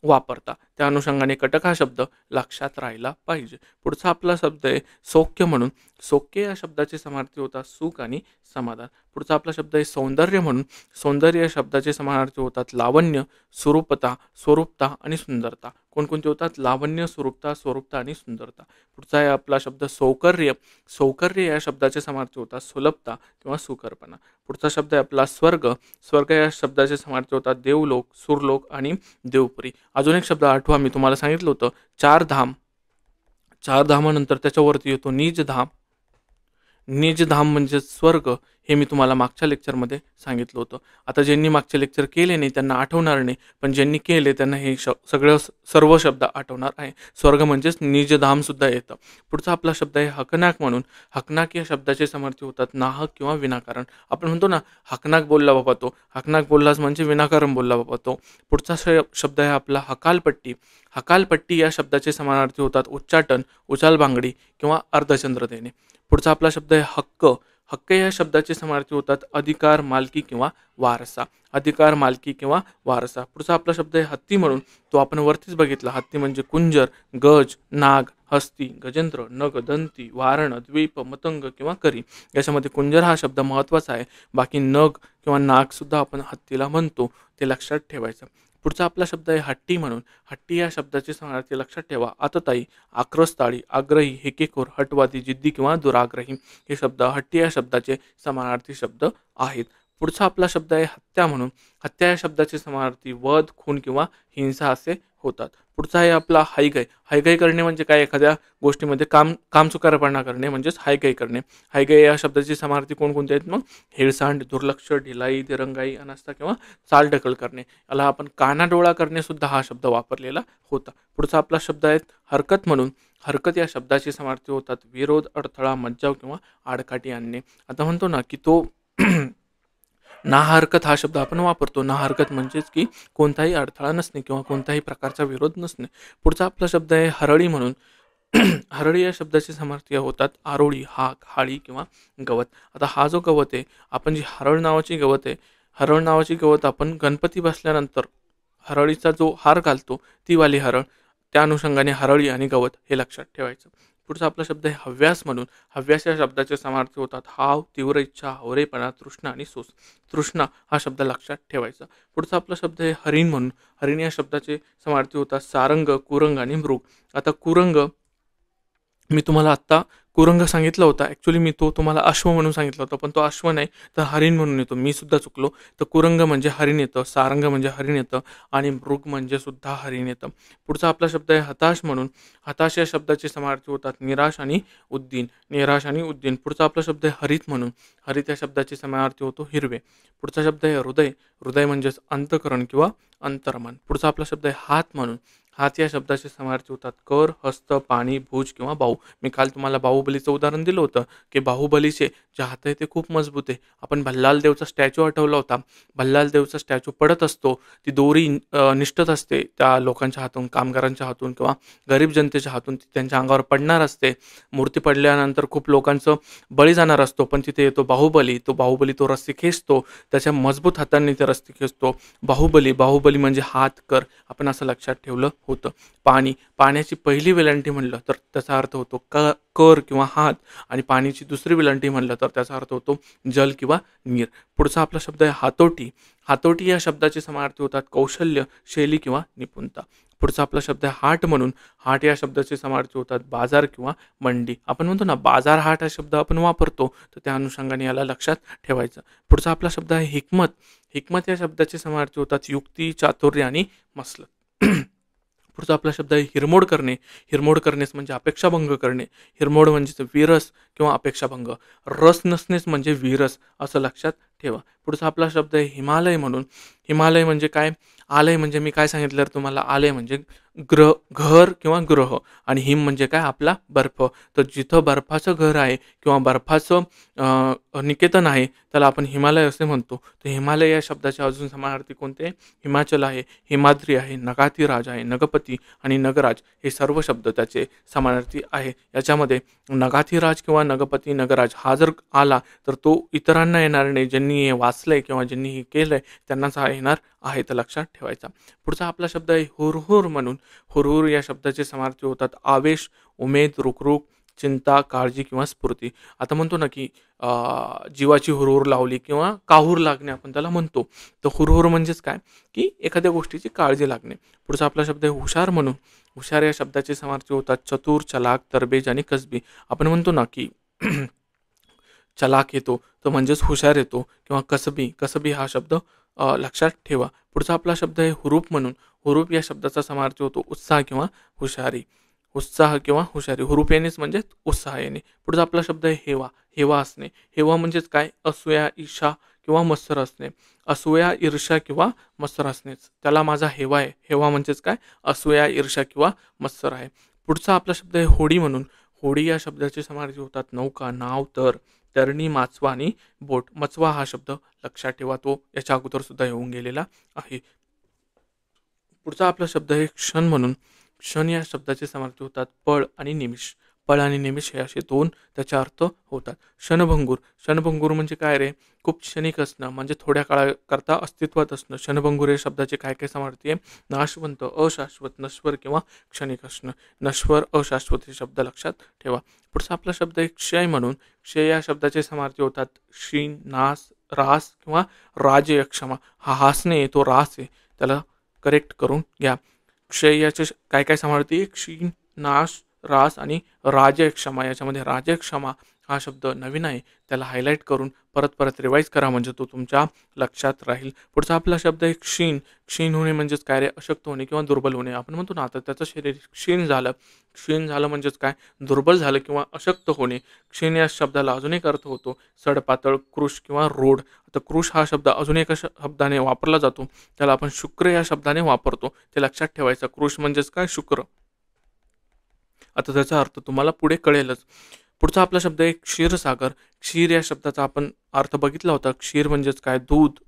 वापरता. त्या अनुषंगाने कटक हा शब्द लक्षात राहिला पाहिजे. पुढचा आपला शब्द आहे सौख्य म्हणून. सौख्य या शब्दाचे समानार्थी होतात सुख आणि समाधान. पुढचा आपला शब्द आहे सौंदर्य म्हणून. सौंदर्य या शब्दाचे समानार्थी होतात लावण्य, स्वरूपता, स्वरूपता आणि सुंदरता. कोणकोणते होतात? लावण्य, स्वरूपता, स्वरूपता आणि सुंदरता. पुढचा आहे आपला शब्द सौकर्य. सौकर्य या शब्दाचे समानार्थी होतात सुलभता किंवा सुखरपणा. पुढचा शब्द आहे आपला स्वर्ग. स्वर्ग या शब्दाचे समानार्थी होतात देवलोक, सुरलोक आणि देवपुरी. अजून एक शब्द आठवा, मी तुम्हाला सांगितलं होतं चार धाम. चार धामानंतर त्याच्यावरती येतो निजधाम. निजधाम म्हणजे स्वर्ग. हे मी तुम्हाला मागच्या लेक्चरमध्ये सांगितलं होतं. आता ज्यांनी मागचे लेक्चर केले नाही त्यांना आठवणार नाही, पण ज्यांनी केले त्यांना हे सर्व शब्द आठवणार आहे. स्वर्ग म्हणजेच निजधाम सुद्धा येतं. पुढचा आपला शब्द आहे हकनाक म्हणून. हकनाक या शब्दाचे समानार्थी होतात नाहक किंवा विनाकारण. आपण म्हणतो ना हकनाक बोलला बाबा तो. हकनाक बोललाच म्हणजे विनाकारण बोलला बाबा तो. पुढचा शब्द आहे आपला हकालपट्टी. हकालपट्टी या शब्दाचे समानार्थी होतात उच्चाटन, उचालबांगडी किंवा अर्धचंद्र देणे. पुढचा आपला शब्द आहे हक्क. हक्क या शब्दाचे समानार्थी होतात अधिकार, मालकी किंवा वारसा. अधिकार, मालकी किंवा वारसा. पुढचा आपला शब्द आहे हत्ती म्हणून. तो आपण वरतीच बघितला. हत्ती म्हणजे कुंजर, गज, नाग, हस्ती, गजेंद्र, नग, दंती, वारण, द्वीप, मतंग किंवा करी. याच्यामध्ये कुंजर हा शब्द महत्त्वाचा आहे. बाकी नग किंवा नाग सुद्धा आपण हत्तीला म्हणतो, ते लक्षात ठेवायचं. पुढचा आपला शब्द आहे हट्टी म्हणून. हट्टी या शब्दाचे समानार्थी लक्षात ठेवा आतताई, आक्रस्ताळी, आग्रही, हेकेखोर, हटवादी, जिद्दी किंवा दुराग्रही. हे शब्द हट्टी या शब्दाचे समानार्थी शब्द आहेत. पुढचा आपला शब्द आहे हत्या म्हणून. हत्या या शब्दाचे समानार्थी वध, खून किंवा हिंसा असे होतात. पुढचा आहे आपला हायगाय. हायगाय करणे म्हणजे काय? एखाद्या गोष्टीमध्ये कामचुकारपणा करणे म्हणजेच हायगाय करणे. हायगाय या शब्दाचे समानार्थी कोणकोणते आहेत मग? हेळसांड, दुर्लक्ष, ढिलाई, दिरंगाई, अनास्था किंवा चालढकल करणे. याला आपण कानाडोळा करणे सुद्धा हा शब्द वापरलेला होता. पुढचा आपला शब्द आहे हरकत म्हणून. हरकत या शब्दाचे समानार्थी होतात विरोध, अडथळा, मज्जाव किंवा आडकाठी आणणे. आता म्हणतो ना की तो ना हरकत हा शब्द आपण वापरतो. ना हरकत म्हणजेच की कोणताही अडथळा नसणे किंवा कोणत्याही प्रकारचा विरोध नसणे. पुढचा आपला शब्द आहे हरळी म्हणून. हरळी या शब्दाचे समार्थी होतात आरोळी, हाक, हाळी किंवा गवत. आता हा जो गवत आहे, आपण जी हरळ नावाची गवत आहे, हरळ नावाची गवत आपण गणपती बसल्यानंतर हरळीचा जो हार घालतो, ती वाली हरळ. त्या अनुषंगाने हरळी आणि गवत हे लक्षात ठेवायचं. पुढचा आपला शब्द आहे हव्यास म्हणून. हव्यास या शब्दाचे समार्थी होतात हाव, तीव्र इच्छा, हवरेपणा, तृष्णा आणि सोस. तृष्णा हा शब्द लक्षात ठेवायचा. पुढचा आपला शब्द आहे हरिण म्हणून. हरिण या शब्दाचे समार्थी होतात सारंग, कुरंग आणि मृग. आता कुरंग मी तुम्हाला आत्ता कुरंग सांगितला होता. ॲक्च्युअली मी तो तुम्हाला अश्व म्हणून सांगितला होता, पण तो अश्व नाही तर हरिण म्हणून येतो. मी सुद्धा चुकलो. तर कुरंग म्हणजे हरिण येतं, सारंग म्हणजे हरिण येतं आणि मृग म्हणजे सुद्धा हरिण येतं. पुढचा आपला शब्द आहे हताश म्हणून. हताश या शब्दाचे समार्थी होतात निराश आणि उद्दीन. निराश आणि उद्दीन. पुढचा आपला शब्द आहे हरित म्हणून. हरित या शब्दाचे समार्थी होतो हिरवे. पुढचा शब्द आहे हृदय. हृदय म्हणजेच अंतःकरण किंवा अंतर्मन. पुढचा आपला शब्द आहे हात म्हणून. हात या शब्दाचे समार्थी होतात कर, हस्त, पाणी, भुज किंवा बाहू. मी काल तुम्हाला बाहुबलीचं उदाहरण दिलं होतं की बाहुबलीचे जे हात आहे ते खूप मजबूत आहे. आपण भल्लाल देवचा स्टॅच्यू आठवला होता. भल्लाल देवचा स्टॅच्यू पडत असतो, ती दोरी निष्ठत असते त्या लोकांच्या हातून, कामगारांच्या हातून किंवा गरीब जनतेच्या हातून ती त्यांच्या अंगावर पडणार असते. मूर्ती पडल्यानंतर खूप लोकांचं बळी जाणार असतो, पण तिथे येतो बाहुबली. तो बाहुबली तो रस्सी खेचतो, त्याच्या मजबूत हातांनी ते रस्सी खेचतो. बाहुबली, बाहुबली म्हणजे हात कर. आपण असं लक्षात ठेवलं होतं. पाणी, पाण्याची पहिली वेलांटी म्हणलं तर त्याचा अर्थ होतो कर किंवा हात, आणि पाण्याची दुसरी वेलांटी म्हणलं तर त्याचा अर्थ होतो जल किंवा नीर. पुढचा आपला शब्द आहे हातोटी. हातोटी या शब्दाचे समार्थी होतात कौशल्य, शैली किंवा निपुणता. पुढचा आपला शब्द आहे हाट म्हणून. हाट या शब्दाचे समार्थी होतात बाजार किंवा मंडी. आपण म्हणतो ना बाजार हाट हा शब्द आपण वापरतो, तर त्या अनुषंगाने याला लक्षात ठेवायचं. पुढचा आपला शब्द आहे हिकमत. हिकमत या शब्दाचे समार्थी होतात युक्ती, चातुर्य आणि मसलत. पुढचा आपला शब्द आहे हिरमोड करणे. हिरमोड करणेच म्हणजे अपेक्षाभंग करणे. हिरमोड म्हणजे विरस किंवा अपेक्षाभंग. रस नसणेच म्हणजे विरस, असं लक्षात ठेवा. पुढचा आपला शब्द आहे हिमालय म्हणून. हिमालय म्हणजे काय? आलय म्हणजे मी काय सांगितलं तुम्हाला, आलय म्हणजे घर किंवा ग्रह, आणि हिम म्हणजे काय? आपला बर्फ. तर जिथं बर्फाचं घर आहे किंवा बर्फाचं निकेतन आहे त्याला आपण हिमालय असे म्हणतो. तर हिमालय या शब्दाचे अजून समानार्थी कोणते? हिमाचल आहे, हिमाद्री आहे, नगातिराज आहे, नगपती आणि नगराज हे सर्व शब्द त्याचे समानार्थी आहे. याच्यामध्ये नगातिराज किंवा नगपती, नगराज हा जर आला तर तो इतरांना येणार नाही. ज्यांनी हे वाचलंय किंवा ज्यांनी हे केलंय त्यांनाच हा येणार आहे, तर लक्षात ठेवायचा. पुढचा आपला शब्द आहे हुरहुर म्हणून. हुरहुर या शब्दाचे समार्थी होतात आवेश, उमेद, रुकरुक, चिंता, काळजी किंवा स्फूर्ती. आता म्हणतो ना की जीवाची हुरहुर लावली किंवा काहूर लागणे आपण त्याला म्हणतो. तर हुरहुर म्हणजेच काय? की एखाद्या गोष्टीची काळजी लागणे. पुढचा आपला शब्द आहे हुशार म्हणून. हुशार या शब्दाचे समार्थी होतात चतुर, चलाक, तरबेज आणि कसबी. आपण म्हणतो ना की चलाक येतो तर म्हणजेच हुशार येतो, किंवा कसबी, कसबी हा शब्द लक्षात ठेवा. पुढचा आपला शब्द आहे हुरूप म्हणून. हुरूप या शब्दाचा समार्थी होतो उत्साह किंवा हुशारी. उत्साह किंवा हुशारी. हुरूप येणेच म्हणजे उत्साह येणे. पुढचा आपला शब्द आहे हेवा. हेवा असणे. हेवा म्हणजेच काय? असूया, ईर्षा किंवा मत्सर असणे. असूया, ईर्ष्या किंवा मत्सर असणेच त्याला माझा हेवा आहे. हेवा म्हणजेच काय? असूया, ईर्ष्या किंवा मत्सर आहे. पुढचा आपला शब्द आहे होडी म्हणून. होडी या शब्दाचे समार्थी होतात नौका, नाव, तरणी, माचवा आणि बोट. मचवा हा शब्द लक्षात ठेवा, तो याच्या अगोदर सुद्धा येऊन गेलेला आहे. पुढचा आपला शब्द आहे क्षण म्हणून. क्षण या शब्दाचे समार्थी होतात पळ आणि निमिष. पळ आणि निमिष हे असे दोन त्याचे अर्थ होतात. क्षणभंगूर. क्षणभंगूर म्हणजे काय रे? खूप क्षणिक असणं, म्हणजे थोड्या काळाकरता अस्तित्वात असणं. क्षणभंगूर या शब्दाचे काय काय समार्थी आहे? नाशवंत, अशाश्वत, नश्वर किंवा क्षणिक असणं. नश्वर, अशाश्वत हे शब्द लक्षात ठेवा. पुढचा आपला शब्द आहे क्षय म्हणून. क्षय या शब्दाचे समार्थी होतात क्षीण, नाश, रास किंवा राजय क्षमा. हा हासणे तो रास आहे, त्याला करेक्ट करून घ्या. क्षय याचे काय काय समार्थी? क्षीण, नाश, रास आणि राजक्षमा. याच्यामध्ये राजक्षमा हा शब्द नवीन आहे, त्याला हायलाईट करून परत परत रिवाईज करा, म्हणजे तो तुमच्या लक्षात राहील. पुढचा आपला शब्द आहे क्षीण. क्षीण होणे म्हणजेच काय रे? अशक्त होणे किंवा दुर्बल होणे. आपण म्हणतो ना आता त्याचं शरीर क्षीण झालं. क्षीण झालं म्हणजेच काय? दुर्बल झालं किंवा अशक्त होणे. क्षीण या शब्दाला अजून एक अर्थ होतो सडपातळ, कृश किंवा रोड. आता कृश हा शब्द अजून एका शब्दाने वापरला जातो, त्याला आपण शुक्र या शब्दाने वापरतो, ते लक्षात ठेवायचं. कृश म्हणजेच काय? शुक्र. आता त्याचा अर्थ तुम्हाला पुढे कळेलच. पुढचा आपला शब्द आहे क्षीरसागर. क्षीर या शब्दाचा आपण अर्थ बघितला होता. क्षीर म्हणजेच काय, दूध.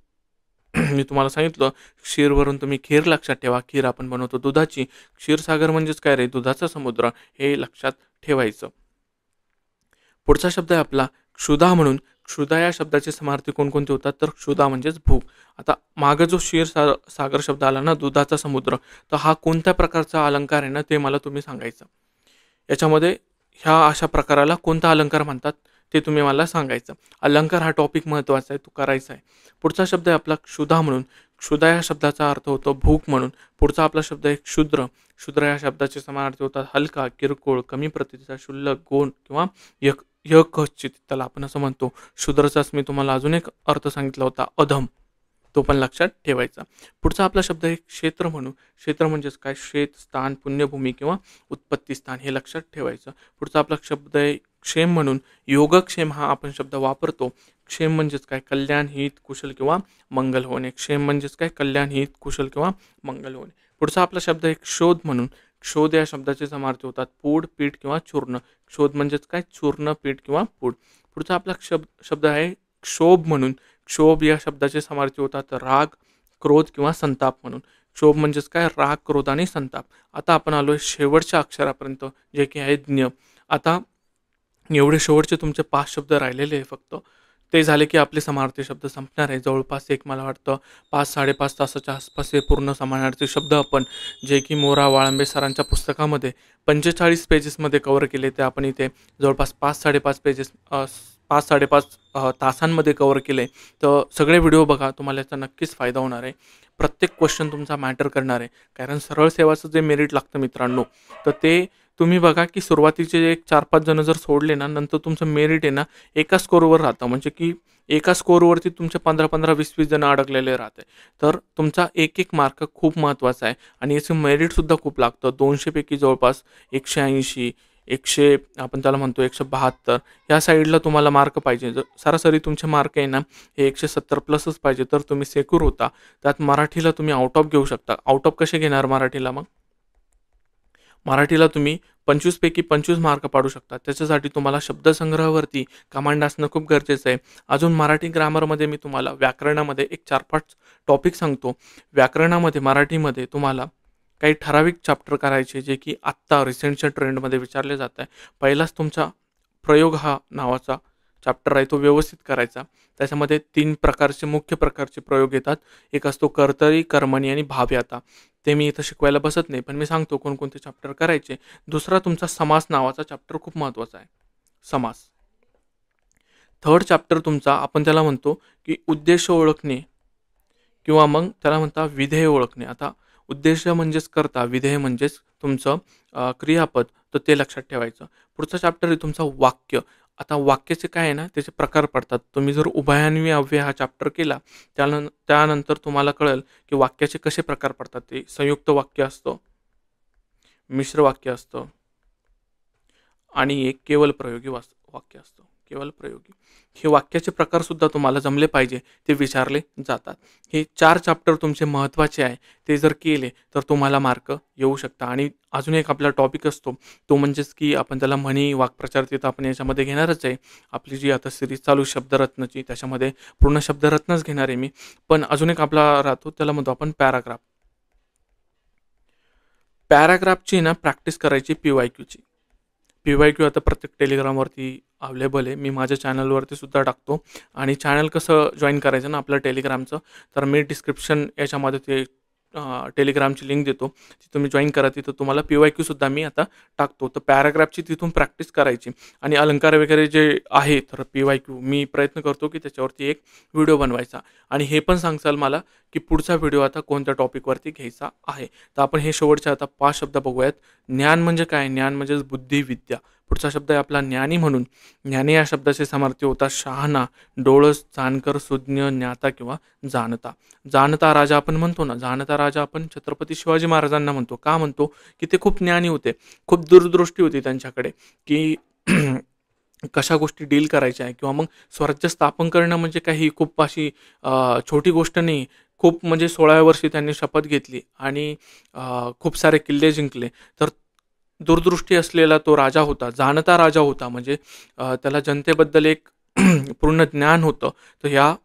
मी तुम्हाला सांगितलं क्षीरवरून तुम्ही खीर लक्षात ठेवा. खीर आपण बनवतो दुधाची. क्षीरसागर म्हणजेच काय रे, दुधाचा समुद्र, हे लक्षात ठेवायचं. पुढचा शब्द आहे आपला क्षुधा म्हणून. क्षुधा या शब्दाचे समार्थी कोणकोणते होतात, तर क्षुधा म्हणजेच भूक. आता मागं जो सागर शब्द आला ना, दुधाचा समुद्र, तर हा कोणत्या प्रकारचा अलंकार आहे ना, ते मला तुम्ही सांगायचं. याच्यामध्ये ह्या अशा प्रकाराला कोणता अलंकार म्हणतात ते तुम्ही मला सांगायचं. अलंकार हा टॉपिक महत्त्वाचा आहे, तो करायचा आहे. पुढचा शब्द आहे आपला क्षुधा म्हणून. क्षुधा या शब्दाचा अर्थ होतो भूक म्हणून. पुढचा आपला शब्द आहे क्षुद्र. क्षुद्र या शब्दाचे समानार्थी होतात हलका, किरकोळ, कमी प्रतीचा, क्षुल्लक, गोड किंवा यकचित, त्याला आपण असं म्हणतो. शूद्रचाच मी तुम्हाला अजून एक अर्थ सांगितला होता, अधम, तो पण लक्षात ठेवायचा. पुढचा आपला शब्द आहे क्षेत्र म्हणून. क्षेत्र म्हणजेच काय, शेत, स्थान, पुण्यभूमी किंवा उत्पत्ती स्थान, हे लक्षात ठेवायचं. पुढचा आपला शब्द आहे क्षेम म्हणून. योगक्षेम हा आपण शब्द वापरतो. क्षेम म्हणजेच काय, कल्याण, हित, कुशल किंवा मंगल होणे. क्षेम म्हणजेच काय, कल्याण, हित, कुशल किंवा मंगल होणे. पुढचा आपला शब्द आहे क्षोध म्हणून. क्षोध या शब्दाचे समार्थी होतात पूड, पीठ किंवा चूर्ण. क्षोध म्हणजेच काय, चूर्ण, पीठ किंवा पूड. पुढचा आपला शब्द आहे क्षोभ म्हणून. क्षोभ या शब्दाचे समार्थी होतात राग, क्रोध किंवा संताप म्हणून. क्षोभ म्हणजेच काय, राग, क्रोध आणि संताप. आता आपण आलोय शेवटच्या अक्षरापर्यंत, जे की आहे ज्ञ. आता एवढे शेवटचे तुमचे 5 शब्द राहिलेले आहे फक्त. ते झाले की आपले समानार्थी शब्द संपणार आहे. जवळपास एक मला वाटतं 5-5.5 तासाच्या आसपास हे पूर्ण समानार्थी शब्द आपण, जे की मोरा वाळंबे सरांच्या पुस्तकामध्ये 45 पेजेसमध्ये कव्हर केले, ते आपण इथे जवळपास 5-5.5 तासांमध्ये कव्हर केले. तर सगळे व्हिडिओ बघा, तुम्हाला याचा नक्कीच फायदा होणार आहे. प्रत्येक क्वेश्चन तुमचा मॅटर करणार आहे. कारण सरळ सेवाचं जे मेरिट लागतं मित्रांनो, तर ते तुम्ही बघा की सुरुवातीचे एक 4-5 जण जर सोडले ना, नंतर तुमचं मेरिट आहे ना एका स्कोरवर राहतं. म्हणजे की एका स्कोरवरती तुमचे 15-15, 20-20 जण अडकलेले राहते. तर तुमचा एक मार्क खूप महत्त्वाचा आहे आणि याचं मेरिटसुद्धा खूप लागतं. 200 पैकी जवळपास 180, 100 आपण त्याला म्हणतो 172, या साईडला तुम्हाला मार्क पाहिजे. जर सरासरी तुमचे मार्क आहे ना हे 170 प्लसच पाहिजे, तर तुम्ही सेक्युर होता. त्यात मराठीला तुम्ही आउट ऑफ घेऊ शकता. आउट ऑफ कसे घेणार मराठीला? मग मराठीला तुम्ही 25 पैकी 25 मार्क पाडू शकता. त्याच्यासाठी तुम्हाला शब्दसंग्रहावरती कमांड असणं खूप गरजेचं आहे. अजून मराठी ग्रामरमध्ये मी तुम्हाला व्याकरणामध्ये एक 4-5 टॉपिक सांगतो. व्याकरणामध्ये मराठीमध्ये तुम्हाला काही ठराविक चॅप्टर करायचे, जे की आत्ता रिसेंटच्या ट्रेंडमध्ये विचारले जात आहे. पहिलाच तुमचा प्रयोग हा नावाचा चॅप्टर आहे, तो व्यवस्थित करायचा. त्याच्यामध्ये 3 प्रकारचे मुख्य प्रकारचे प्रयोग येतात. एक असतो कर्तरी, कर्मणी आणि भाव्याता. ते मी इथं शिकवायला बसत नाही, पण मी सांगतो कोणकोणते चॅप्टर करायचे. दुसरा तुमचा समास नावाचा चॅप्टर खूप महत्त्वाचा आहे, समास. थर्ड चॅप्टर तुमचा आपण त्याला म्हणतो की उद्देश ओळखणे, किंवा मग त्याला म्हणता विधेय ओळखणे. आता उद्देश म्हणजेच कर्ता, विधेय म्हणजेच तुमचं क्रियापद, तर ते लक्षात ठेवायचं. पुढचा चॅप्टर आहे तुमचा वाक्य. आता वाक्याचे काय आहे ना, त्याचे प्रकार पडतात. तुम्ही जर उभयान्वी अव्यय हा चॅप्टर केला, त्यानंतर तुम्हाला कळेल की वाक्याचे कसे प्रकार पडतात. ते संयुक्त वाक्य असतं, मिश्र वाक्य असतं आणि एक केवल प्रयोगी वाक्य असतं. केवल प्रयोगी हे वाक्याचे प्रकारसुद्धा तुम्हाला जमले पाहिजे, ते विचारले जातात. हे 4 चॅप्टर तुमचे महत्त्वाचे आहे. ते जर केले तर तुम्हाला मार्क येऊ शकता. आणि अजून एक आपला टॉपिक असतो, तो म्हणजेच की आपण त्याला म्हणी, वाक्प्रचार, तिथं आपण याच्यामध्ये घेणारच आहे. आपली जी आता सिरीज चालू शब्दरत्नची, त्याच्यामध्ये पूर्ण शब्दरत्नच घेणार आहे मी. पण अजून एक आपला राहतो, त्याला म्हणतो आपण पॅराग्राफ. पॅराग्राफची ना प्रॅक्टिस करायची PYQची. PYQ आता प्रत्येक टेलिग्रामवरती अवेलेबल आहे. मी माझ्या चॅनलवरती सुद्धा टाकतो. आणि चॅनल कसं जॉईन करायचं ना आपलं टेलिग्रामचं, तर मी डिस्क्रिप्शन याच्यामध्ये ते टेलिग्रामची लिंक देतो, ती तुम्ही जॉईन करा. तिथं तुम्हाला PYQसुद्धा मी आता टाकतो. तर पॅराग्राफची तिथून प्रॅक्टिस करायची. आणि अलंकार वगैरे जे आहे, तर PYQ मी प्रयत्न करतो की त्याच्यावरती एक व्हिडिओ बनवायचा. आणि हे पण सांगचाल मला की पुढचा व्हिडिओ आता कोणत्या टॉपिकवरती घ्यायचा आहे. तर आपण हे शेवटचे आता 5 शब्द बघूयात. ज्ञान म्हणजे काय? ज्ञान म्हणजेच बुद्धी, विद्या. पुढचा शब्द आहे आपला ज्ञानी म्हणून. ज्ञानी या शब्दाचे समार्थी होतात शहाणा, डोळस, जाणकर, सुज्ञ, ज्ञाता किंवा जाणता. जाणता राजा आपण म्हणतो ना, जाणता राजा आपण छत्रपती शिवाजी महाराजांना म्हणतो. का म्हणतो? की ते खूप ज्ञानी होते, खूप दूरदृष्टी होती त्यांच्याकडे, की कशा गोष्टी डील करायच्या आहे. किंवा मग स्वराज्य स्थापन करणं म्हणजे काही खूप अशी छोटी गोष्ट नाही. खूप म्हणजे 16व्या वर्षी त्यांनी शपथ घेतली आणि खूप सारे किल्ले जिंकले. तर दूरदृष्टी असलेला तो राजा होता, जाणता राजा होता. म्हणजे त्याला जनतेबद्दल एक पूर्ण ज्ञान होतं. तर ह्या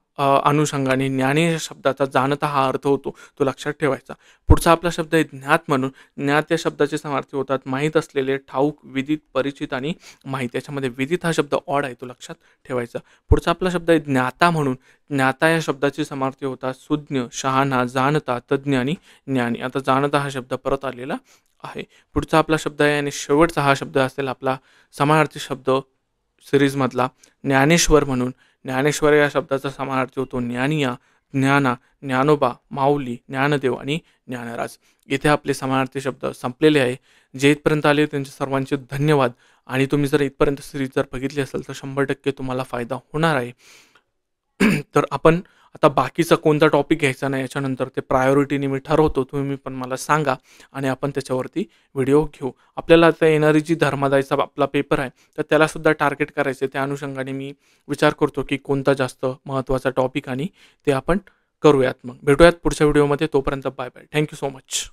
अनुषंगाने ज्ञानी या शब्दाचा जाणता हा अर्थ होतो, तो लक्षात ठेवायचा. पुढचा आपला शब्द आहे ज्ञात म्हणून. ज्ञात या शब्दाचे समार्थी होतात माहीत असलेले, ठाऊक, विदित, परिचित आणि माहीत. याच्यामध्ये विदित हा शब्द ऑड आहे, तो लक्षात ठेवायचा. पुढचा आपला शब्द आहे ज्ञाता म्हणून. ज्ञाता या शब्दाची समार्थी होतात सुज्ञ, शहाणा, जाणता, तज्ज्ञ आणि ज्ञानी. आता जाणता हा शब्द परत आलेला आहे. पुढचा आपला शब्द आहे आणि शेवटचा हा शब्द असेल आपला समानार्थी शब्द सिरीजमधला ज्ञानेश्वर म्हणून. ज्ञानेश्वर या शब्दाचा समानार्थी होतो ज्ञानिया, ज्ञाना, ज्ञानोबा, माऊली, ज्ञानदेव आणि ज्ञानराज. इथे आपले समानार्थी शब्द संपलेले आहे. जे इथपर्यंत आले त्यांचे सर्वांचे धन्यवाद. आणि तुम्ही जर इथपर्यंत सिरीज जर बघितली असेल तर 100% तुम्हाला फायदा होणार आहे. तर आपण आता बाकीचा कोणता टॉपिक घ्यायचा नाही, याच्यानंतर ते प्रायोरिटीने मी ठरवतो. तुम्ही पण मला सांगा आणि आपण त्याच्यावरती व्हिडिओ घेऊ. आपल्याला आता येणारी जी धर्मादायचा आपला पेपर आहे, तर त्यालासुद्धा टार्गेट करायचं आहे. त्या अनुषंगाने मी विचार करतो की कोणता जास्त महत्त्वाचा टॉपिक आणि ते आपण करूयात. मग भेटूयात पुढच्या व्हिडिओमध्ये. तोपर्यंत bye bye. Thank you so much.